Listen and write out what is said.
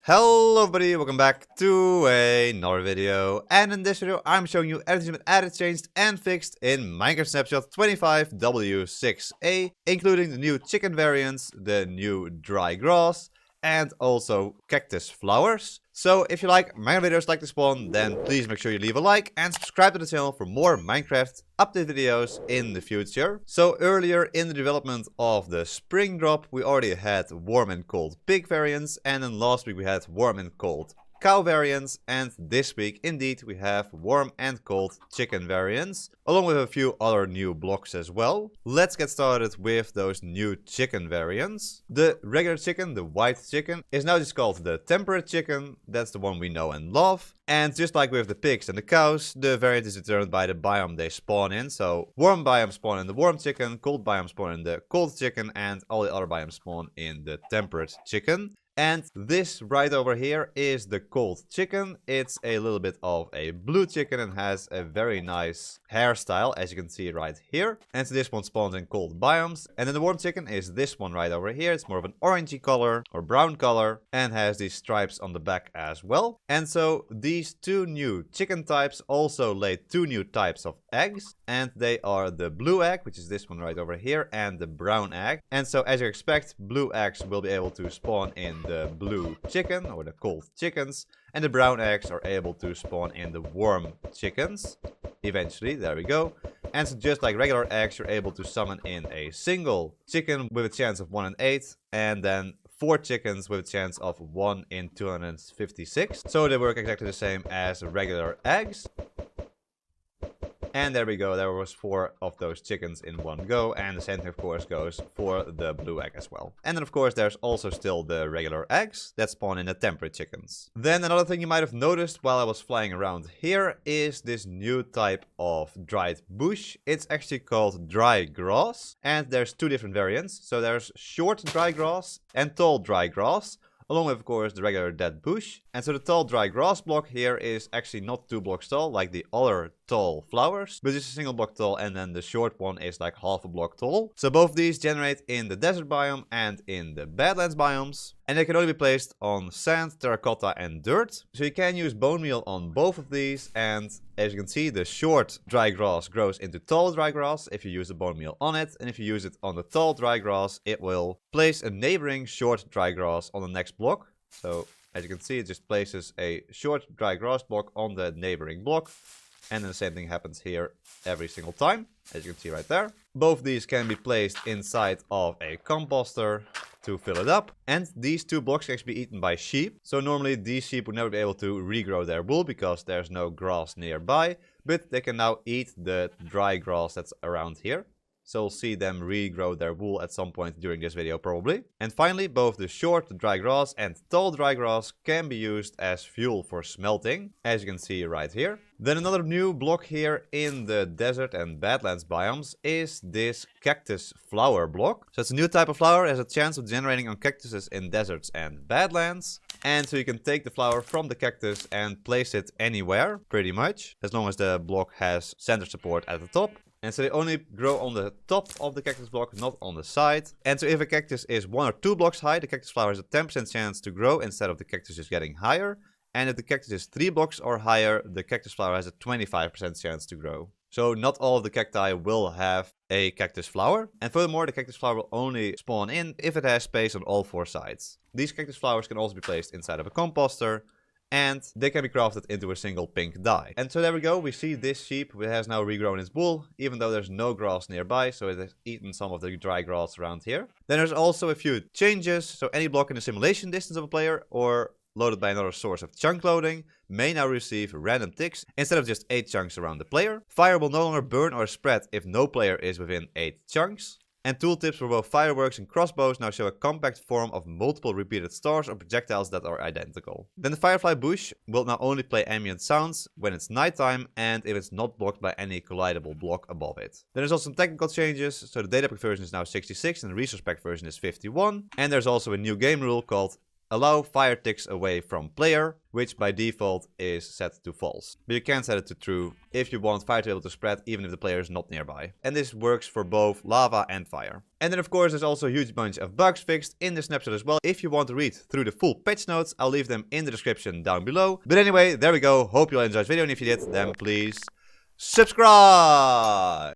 Hello everybody, welcome back to another video, and in this video I'm showing you everything that's been added, changed and fixed in Minecraft Snapshot 25w06a, including the new chicken variants, the new dry grass, and also cactus flowers. So if you like Minecraft videos like this one, then please make sure you leave a like and subscribe to the channel for more Minecraft update videos in the future. So earlier in the development of the spring drop, we already had warm and cold pig variants, and then last week we had warm and cold cow variants, and this week indeed we have warm and cold chicken variants, along with a few other new blocks as well. Let's get started with those new chicken variants. The regular chicken, the white chicken, is now just called the temperate chicken. That's the one we know and love. And just like with the pigs and the cows, the variant is determined by the biome they spawn in. So warm biome spawn in the warm chicken, cold biome spawn in the cold chicken, and all the other biomes spawn in the temperate chicken. And this right over here is the cold chicken. It's a little bit of a blue chicken and has a very nice hairstyle, as you can see right here. And so this one spawns in cold biomes. And then the warm chicken is this one right over here. It's more of an orangey color or brown color and has these stripes on the back as well. And so these two new chicken types also lay two new types of eggs. And they are the blue egg, which is this one right over here, and the brown egg. And so as you expect, blue eggs will be able to spawn in the blue chicken or the cold chickens, and the brown eggs are able to spawn in the warm chickens eventually. There we go. And so just like regular eggs, you're able to summon in a single chicken with a chance of 1 in 8, and then 4 chickens with a chance of 1 in 256. So they work exactly the same as regular eggs. And there we go, there was 4 of those chickens in one go, and the same thing of course goes for the blue egg as well. And then of course there's also still the regular eggs that spawn in the temperate chickens. Then another thing you might have noticed while I was flying around here is this new type of dried bush. It's actually called dry grass, and there's 2 different variants. So there's short dry grass and tall dry grass, along with, of course, the regular dead bush. And so the tall dry grass block here is actually not 2 blocks tall like the other tall flowers, but just a single block tall, and then the short one is like half a block tall. So both these generate in the desert biome and in the badlands biomes, and they can only be placed on sand, terracotta and dirt. So you can use bone meal on both of these, and as you can see, the short dry grass grows into tall dry grass if you use the bone meal on it, and if you use it on the tall dry grass, it will place a neighboring short dry grass on the next block. So as you can see, it just places a short dry grass block on the neighboring block. And then the same thing happens here every single time, as you can see right there. Both these can be placed inside of a composter to fill it up. And these 2 blocks can actually be eaten by sheep. So normally these sheep would never be able to regrow their wool because there's no grass nearby. But they can now eat the dry grass that's around here. So we'll see them regrow their wool at some point during this video probably. And finally, both the short dry grass and tall dry grass can be used as fuel for smelting, as you can see right here. Then another new block here in the desert and badlands biomes is this cactus flower block. So it's a new type of flower, has a chance of generating on cactuses in deserts and badlands. And so you can take the flower from the cactus and place it anywhere, pretty much, as long as the block has center support at the top. And so they only grow on the top of the cactus block, not on the side. And so if a cactus is 1 or 2 blocks high, the cactus flower has a 10% chance to grow instead of the cactus just getting higher. And if the cactus is 3 blocks or higher, the cactus flower has a 25% chance to grow. So not all of the cacti will have a cactus flower. And furthermore, the cactus flower will only spawn in if it has space on all 4 sides. These cactus flowers can also be placed inside of a composter, and they can be crafted into a single pink dye. And so there we go, we see this sheep has now regrown its wool, even though there's no grass nearby, so it has eaten some of the dry grass around here. Then there's also a few changes, so any block in the simulation distance of a player, or loaded by another source of chunk loading, may now receive random ticks instead of just 8 chunks around the player. Fire will no longer burn or spread if no player is within 8 chunks. And tooltips for both fireworks and crossbows now show a compact form of multiple repeated stars or projectiles that are identical. Then the firefly bush will now only play ambient sounds when it's nighttime and if it's not blocked by any collidable block above it. Then there's also some technical changes, so the data pack version is now 66 and the resource pack version is 51. And there's also a new game rule called allow fire ticks away from player, which by default is set to false. But you can set it to true if you want fire to be able to spread even if the player is not nearby. And this works for both lava and fire. And then of course there's also a huge bunch of bugs fixed in the snapshot as well. If you want to read through the full patch notes, I'll leave them in the description down below. But anyway, there we go. Hope you all enjoyed this video, and if you did, then please subscribe!